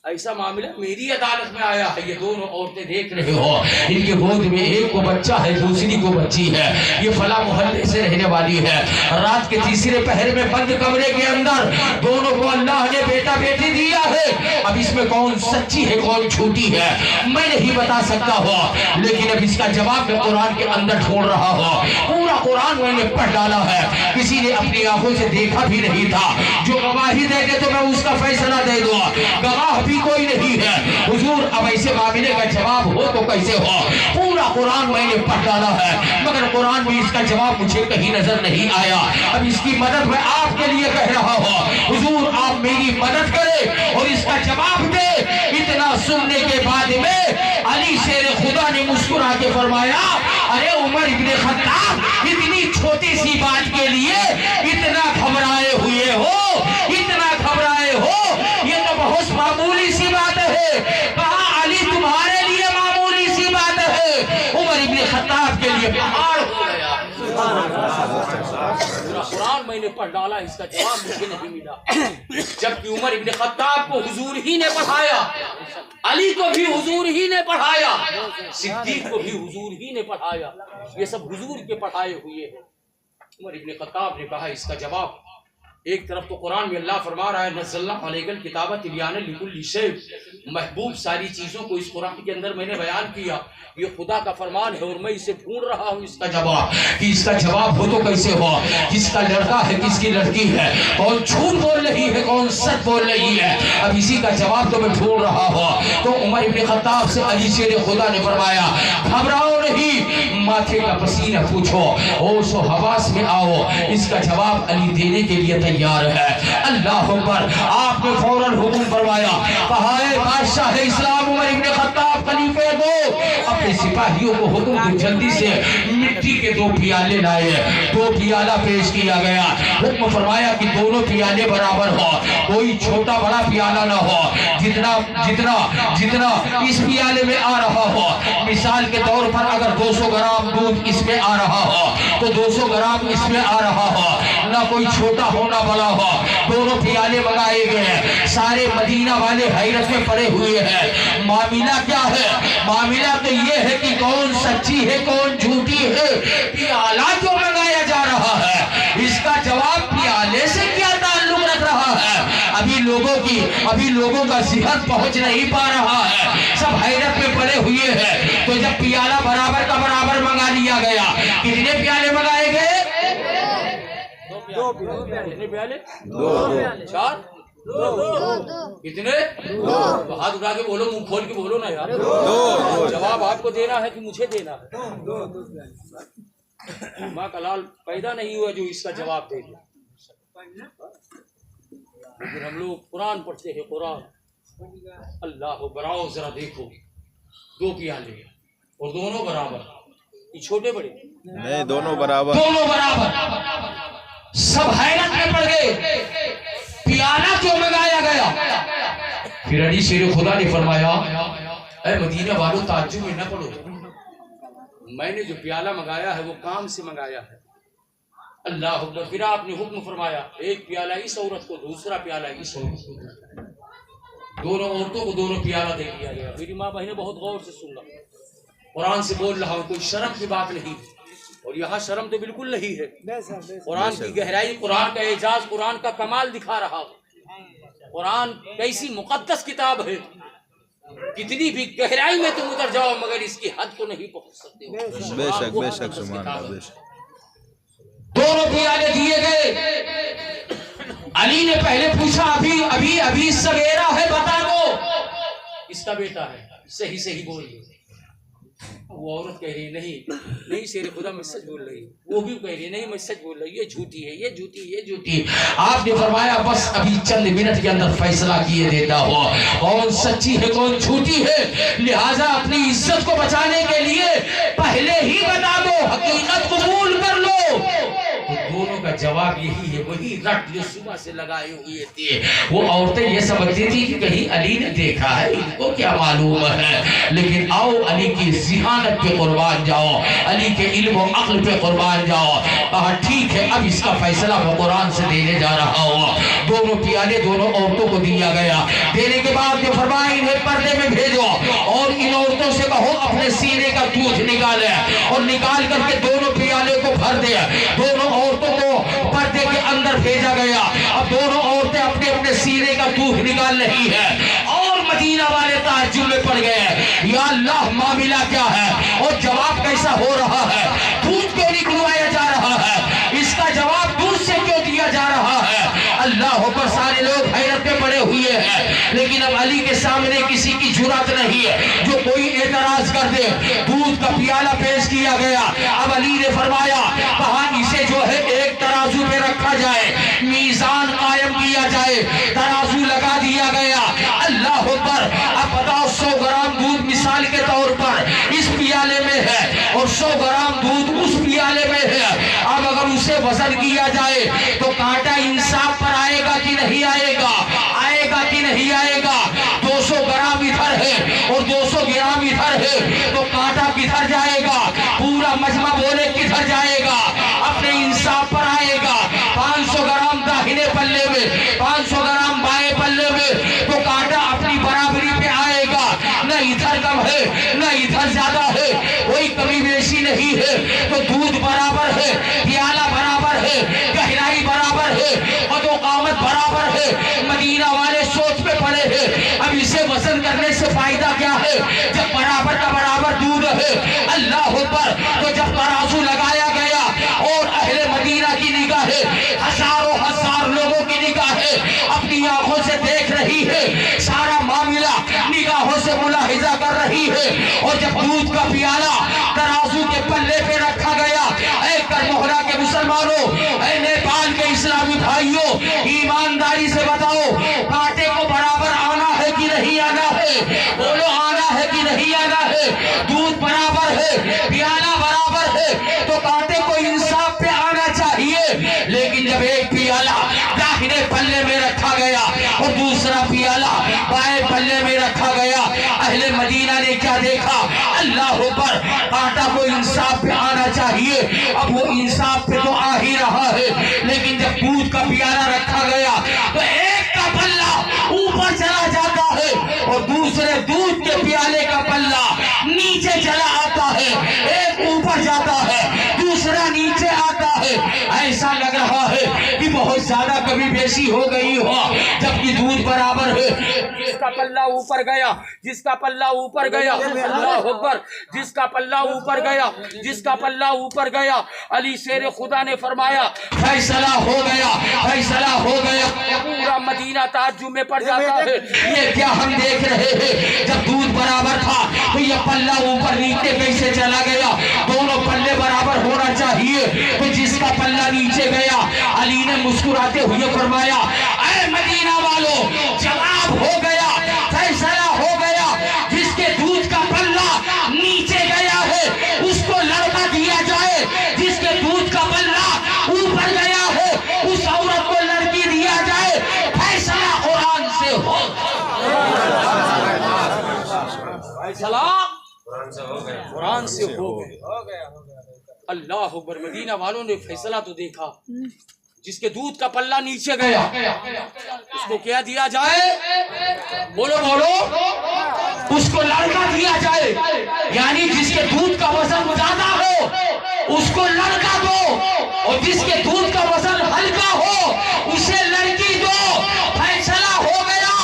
ایسا معاملہ میری عدالت میں آیا ہے. یہ دونوں عورتیں دیکھ رہے ہو، ان کے گود میں ایک کو بچہ ہے، دوسری کو بچی ہے. یہ فلاں محلے سے رہنے والی ہے. رات کے تیسرے پہر میں بند کمرے کے اندر دونوں کو اللہ نے بیٹا بیٹی دیا ہے. اب اس میں کون سچی ہے کون جھوٹی ہے میں نہیں بتا سکتا ہوں، لیکن اب اس کا جواب میں قرآن کے اندر ڈھونڈ رہا ہوں. پورا قرآن میں نے پڑھ ڈالا ہے، کسی نے اپنی آنکھوں سے دیکھا بھی نہیں تھا. جو گواہی دے دے تو میں اس کا فیصلہ دے دوں، گواہ بھی کوئی نہیں ہے. حضور اب ایسے معاملے کا جواب ہو تو کیسے ہو؟ پورا قرآن میں نے پڑھ ڈالا ہے، مگر قرآن میں اس کا جواب مجھے کہیں نظر نہیں آیا. اب اس کی مدد میں آپ کے لیے کہہ رہا ہوں، حضور آپ میری مدد کرے اور اس کا جواب دے. اتنا سننے کے بعد میں علی شیر خدا نے مسکرا کے فرمایا، ارے عمر ابن خطاب، اتنی چھوٹی سی بات کے لیے اتنا گھبرائے ہوئے ہو، اتنا گھبرائے ہو، یہ تو بہت معمولی سی بات ہے. کہا علی تمہارے لیے معمولی سی بات ہے، عمر ابن خطاب کے لیے پہاڑ ہو گیا. قرآن میں نے پڑھ ڈالا، اس کا جواب مجھے نہیں ملا. جبکہ عمر ابن خطاب کو حضور ہی نے پڑھایا، علی کو بھی حضور ہی نے پڑھایا، صدیق کو بھی حضور ہی نے پڑھایا. یہ سب حضور کے پڑھائے ہوئے ہیں. عمر ابن خطاب نے کہا اس کا جواب. ایک طرف تو قرآن میں اللہ فرما رہا ہے نزلنا علیک الکتاب تبیانا لکل شیء، محبوب ساری چیزوں کو اس قرآن کے اندر میں نے بیان کیا. یہ خدا کا فرمان ہے اور میں اسے ڈھونڈ رہا ہوں اس کا جواب، کہ اس کا جواب ہو تو کیسے ہو. کس کا لڑکا ہے کس کی لڑکی ہے، کون جھوٹ بول رہی ہے کون سچ بول رہی ہے، اب اسی کا جواب تو میں ڈھونڈ رہا ہوں. تو عمر ابن خطاب سے علی شیر خدا نے فرمایا گھبراؤ نہیں، ماتھے کا پسینہ پوچھو، ہوش و حواس میں آؤ، اس کا جواب علی دینے کے لیے تیار ہے. اللہ اکبر. آپ نے فوراً حکم فرمایا، کہا اے بادشاہ اسلام عمر ابن خطاب خلیفہ دو، اپنے سپاہیوں کو حکم دو جلدی سے مٹی کے 2 پیالے لائے. 2 پیالہ پیش کیا گیا. حکم فرمایا کہ دونوں پیالے برابر ہو، کوئی چھوٹا بڑا پیالہ نہ ہو. جتنا جتنا جتنا اس پیالے میں آ رہا ہو، مثال کے طور پر اگر 200 گرام دودھ اس میں آ رہا ہو تو 200 گرام اس میں آ رہا ہو، نہ کوئی چھوٹا ہو نہ بڑا ہو. دونوں پیالے منگائے گئے. سارے مدینہ والے حیرت میں پڑے ہوئے ہیں. معاملہ کیا ہے؟ معاملہ تو یہ ہے کہ کون سچی ہے کون جھوٹی ہے. پیالہ کیوں منگایا جا رہا ہے؟ اس کا جواب پیالے سے کیا تعلق رکھ رہا ہے؟ ابھی لوگوں کا ذہن پہنچ نہیں پا رہا ہے، سب حیرت میں پڑے ہوئے ہیں. تو جب پیالہ برابر کا برابر منگا لیا گیا، کتنے پیالے منگائے گئے؟ 2 کتنے پیالے؟ 2 4 کتنے؟ ہاتھ اٹھا کے بولو، منہ کھول کے بولو نا یار. جواب آپ کو دینا ہے کہ مجھے دینا ہے؟ ماں کا لال پیدا نہیں ہوا جو اس کا جواب دے دیا. لیکن ہم لوگ قرآن پڑھتے ہیں، قرآن. اللہ براؤ ذرا دیکھو، 2 پیالے اور دونوں برابر. یہ چھوٹے بڑے نہیں، دونوں برابر. دونوں برابر. سب حیرت میں پڑ گئے، پیالہ کیوں منگایا گیا؟ پھر علی شیر خدا نے فرمایا اے مدینہ والوں تعجب میں نہ پڑو، میں نے جو پیالہ منگایا ہے وہ کام سے منگایا ہے. اللہ اکبر. پھر آپ نے حکم فرمایا ایک پیالہ اس عورت کو، دوسرا پیالہ اس عورت کو. دونوں عورتوں کو دونوں پیالہ دے دیا گیا. میری ماں بہنیں بہت غور سے سننا. قرآن سے بول رہا ہوں، کوئی شرم کی بات نہیں، اور یہاں شرم تو بالکل نہیں ہے۔ قرآن کی گہرائی، قرآن کا اعجاز، قرآن کا کمال دکھا رہا ہوں۔ قرآن کیسی مقدس کتاب ہے، کتنی بھی گہرائی میں تم اتر جاؤ مگر اس کی حد کو نہیں پہنچ سکتے ہو۔ بے شک بے شک سبحان اللہ بے شک۔ دونوں پیالے دیے گئے۔ علی نے پہلے پوچھا ابھی سویرا ہے بتا دو، اس کا بیٹا ہے، صحیح صحیح بول رہی۔ وہ عورت کہہ رہی نہیں شیر خدا میں سچ بول رہی، وہ بھی کہہ رہی نہیں میں سچ بول رہی، یہ جھوٹی ہے، یہ جھوٹی، یہ جھوٹی۔ آپ نے فرمایا بس ابھی چند منٹ کے اندر فیصلہ کیے دیتا ہو کون سچی ہے کون جھوٹی ہے، لہٰذا اپنی عزت کو بچانے کے لیے پہلے ہی بتا دو، حقیقت قبول کر لو۔ دونوں کا جواب یہی ہے، وہی رٹ جو صبح سے لگائے ہوئے تھے۔ وہ عورتیں یہ سمجھتی تھی کہ کہیں علی نے دیکھا ہے، ان کو کیا معلوم ہے، لیکن آؤ علی کی ذہانت پہ قربان جاؤ، علی کے علم و عقل پہ قربان جاؤ۔ کہا ٹھیک ہے اب اس کا فیصلہ میں قرآن سے دینے جا رہا ہوں۔ دونوں پیالے دونوں عورتوں کو دیا گیا، دینے کے بعد جو فرمایا انہیں پردے میں بھیجو اور ان عورتوں سے کہو اپنے سینے کا دودھ نکالے اور نکال کر کے دونوں پیالے کو بھر دے۔ دونوں عورتوں کو پردے کے اندر بھیجا گیا۔ اب دونوں عورتیں اپنے اپنے سینے کا دودھ نکال رہی ہے اور مدینہ والے تعجب میں پڑ گئے، یا اللہ معاملہ کیا ہے اور جواب کیسا ہو رہا ہے، دودھ کیوں نکلوایا جا رہا ہے، اس کا جواب دودھ سے کیوں دیا جا رہا ہے۔ اللہ اکبر، سارے لوگ حیرت میں پڑے ہوئے ہیں، لیکن اب علی کے سامنے کسی کی جرات نہیں ہے جو کوئی اعتراض کر دے۔ دودھ کا پیالہ پیش کیا گیا، اب علی نے فرمایا کہا اسے جو ہے ایک ترازو پہ رکھا جائے، میزان قائم کیا جائے، ترازو لگا دیا گیا۔ اللہ اکبر، اب بتاؤ 100 گرام دودھ مثال کے طور پر اس پیالے میں ہے اور 100 گرام دودھ اس پیالے میں ہے، اب اگر اسے وزن کیا جائے تو کانٹا انصاف پر آئے گا کہ نہیں آئے گا، آئے گا کہ نہیں آئے گا۔ 200 گرام ادھر ہے اور 200 گرام ادھر ہے تو کانٹا کدھر جائے گا، پورا مجمع بولے کدھر جائے گا، اپنے انصاف پر آئے گا۔ 500 گرام داہنے پلے میں، 500 گرام بائیں پلے میں تو کانٹا اپنی برابری پہ آئے گا، نہ ادھر کم ہے نہ ادھر زیادہ ہے، کوئی کمی بیشی نہیں ہے، تو دودھ برابر ہے، پیالہ برابر ہے، گہرائی برابر ہے، قد و قامت برابر ہے۔ مدینہ والے سوچ پہ پڑے ہیں اب اسے وزن کرنے سے فائدہ کیا ہے جب برابر کا برابر دودھ ہے۔ اللہ اکبر، تو جب ترازو لگایا گیا اور اہل مدینہ کی نگاہیں ہزاروں ہزار لوگوں کی نگاہیں اپنی آنکھوں سے دیکھ رہی ہے، سارا معاملہ نگاہوں سے ملاحظہ کر رہی ہے، اور جب دودھ کا پیالہ ترازو کے پلے پہ رکھا گیا، اے کرموہرا کے مسلمانوں، اے نیپال کے اسلامی بھائیوں، ایمانداری سے بتاؤ کانٹے کو برابر آنا ہے کہ نہیں آنا ہے، بولو آنا ہے کہ نہیں آنا ہے۔ دودھ برابر ہے، پیالہ برابر ہے تو کانٹے کو انصاف پہ آنا چاہیے، لیکن جب ایک پیالہ داہنے پلے میں رکھا گیا اور دوسرا پیالہ بائیں پلے میں رکھا گیا، اہل مدینہ نے کیا دیکھا، اللہ اکبر، کانٹا کو انصاف پہ آنا چاہیے، اب وہ انصاف پہ تو آ ہی رہا ہے، لیکن جب دودھ کا پیالہ رکھا گیا تو ایک کا پلہ اوپر چلا جاتا ہے اور دوسرے دودھ کے پیالے کا پلہ نیچے چلا آتا ہے، ایک اوپر جاتا ہے دوسرا نیچے آتا ہے۔ ایسا لگ رہا ہے کہ بہت زیادہ کمی بیشی ہو گئی ہو، جبکہ دودھ برابر ہے۔ جس کا پلہ اوپر گیا، جس کا پلہ اوپر گیا، اللہ اکبر، جس کا پلہ اوپر گیا، جس کا پلہ اوپر گیا، علی شیر خدا نے فرمایا فیصلہ ہو گیا، فیصلہ ہو گیا۔ پورا مدینہ تعجب میں پڑ جاتا ہے، یہ کیا ہم دیکھ رہے ہیں، جب دودھ برابر تھا تو یہ پلہ اوپر نیچے کیسے چلا گیا، دونوں پلے برابر ہونا چاہیے، تو جس کا پلہ نیچے گیا، علی نے مسکراتے ہوئے فرمایا اے مدینہ والوں، جواب ہو گیا، فیصلہ ہو گیا، جس کے دودھ کا پلہ نیچے گیا ہے اس کو لڑکا دیا جائے، جس کے دودھ کا پلہ اوپر گیا ہے اس عورت کو لڑکی دیا جائے، فیصلہ قرآن سے ہو۔ فیصلہ قرآن سے ہو گیا۔ اللہ اکبر، مدینہ والوں نے فیصلہ تو دیکھا، جس کے دودھ کا پلہ نیچے گیا اس کو کیا دیا جائے، بولو بولو، اس کو لڑکا دیا جائے، یعنی جس کے دودھ کا وزن زیادہ ہو اس کو لڑکا دو، اور جس کے دودھ کا وزن ہلکا ہو اسے لڑکی دو، فیصلہ ہو گیا۔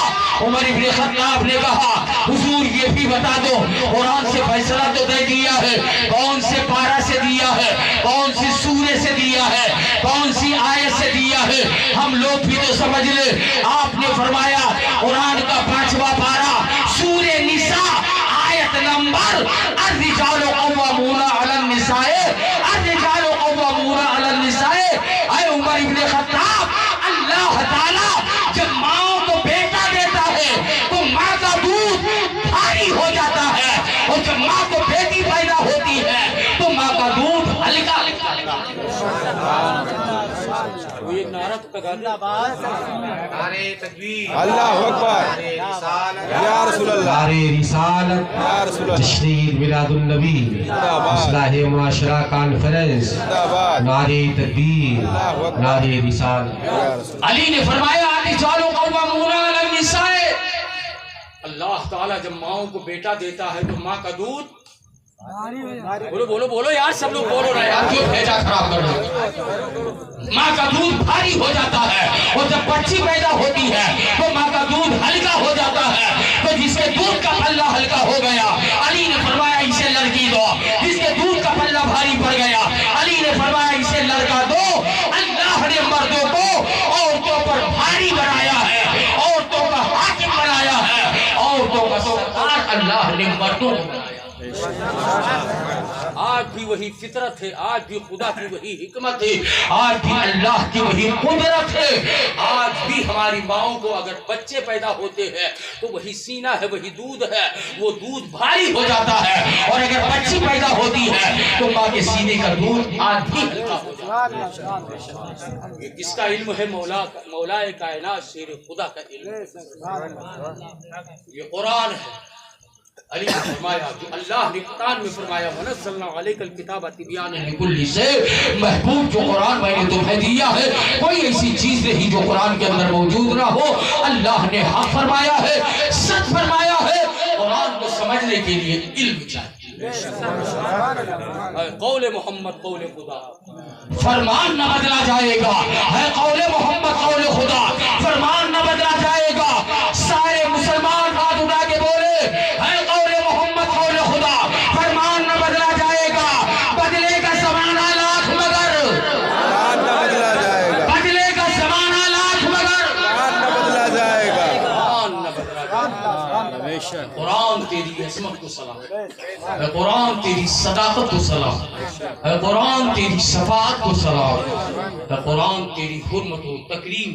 عمر ابن خطاب نے کہا حضور یہ بھی بتا دو قرآن سے فیصلہ تو دے دیا ہے، کون سے پارہ سے دیا ہے، کون سی سورے سے دیا ہے، کون سی آیت سے دیا ہے، ہم لوگ بھی تو سمجھ لے۔ آپ نے فرمایا قرآن کا 5واں پارہ سورہ نساء آیت نمبر الرجال قوامون علی النساء، الرجال قوامون علی النساء۔ اے عمر ابن خطاب، اللہ تعالیٰ جب ماں کو بیٹا دیتا ہے تو ماں کا دودھ بھاری ہو جاتا ہے، اور جب ماں کو بیٹی پیدا ہوتی ہے تو ماں کا دودھ ہلکا اللہ اکبر یا رسول اللہ نعرہ رسالت، یا رسول اللہ تشریح میلاد النبی، اصلاح معاشرہ کانفرنس، نعرہ تکبیر، نعرہ رسالت۔ علی نے فرمایا الرجال قوامون علی النساء، اللہ تعالیٰ جب ماؤں کو بیٹا دیتا ہے تو ماں کا دودھ، بولو بولو بولو یار، سب لوگ بولو نا یار، کیوں بھیجا خراب کر رہے؟ ماں کا دودھ بھاری ہو جاتا ہے، اور جب بچی پیدا ہوتی ہے تو ماں کا دودھ ہلکا ہو جاتا ہے، تو جس کے دودھ کا پلہ ہلکا ہو گیا علی نے فرمایا اسے لڑکی دو، جس کے دودھ کا پلہ بھاری پڑ گیا علی نے فرمایا اسے لڑکا دو۔ اللہ نے مردوں کو عورتوں پر بھاری بنایا ہے، عورتوں کا حاکم بنایا ہے، عورتوں کا سردار اللہ نے مردوں کو بنایا۔ آج بھی وہی فطرت ہے، آج بھی خدا کی وہی حکمت ہے، آج بھی اللہ کی وہی قدرت ہے۔ آج بھی ہماری ماؤں کو اگر بچے پیدا ہوتے ہیں تو وہی سینہ ہے، وہی دودھ ہے، وہ دودھ بھاری ہو جاتا ہے، اور اگر بچی پیدا ہوتی ہے تو ماں کے سینے کا دودھ آج بھی ہلکا ہو جاتا ہے۔ یہ کس کا علم ہے؟ مولا کائنات شیر خدا کا علم ہے، یہ قرآن ہے۔ علی نے فرمایا جو اللہ نے قرآن میں فرمایا وَنَزَّلْنَا عَلَيْكَ الْكِتَابَ تِبْيَانًا لِكُلِّ شَيْءٍ، محبوب جو قرآن میں نے تمہیں دیا ہے کوئی ایسی چیز نہیں جو قرآن کے اندر موجود نہ ہو۔ اللہ نے حق فرمایا ہے، سچ فرمایا ہے۔ قرآن کو سمجھنے کے لیے علم چاہیے۔ قول محمد قول خدا، فرمان نہ بدلا جائے گا، ہے قول محمد قول خدا، فرمان نہ بدلا جائے گا۔ سارے مسلمان ہاتھ اٹھا کے بولے ہے قول محمد قول خدا، فرمان نہ بدلا جائے گا، بدلے کا زمانہ لاکھ مگر، قرآن نہ بدلا جائے گا، بدلے کا زمانہ لاکھ مگر، قرآن نہ بدلا جائے گا، قرآن نہ بدلا جائے گا۔ قرآن تیری عظمت کو سلام ہے، قرآن تیری صداقت کو سلام ہے، قرآن تیری شفاعت کو سلام ہے، قرآن تیری حرمت و تکریم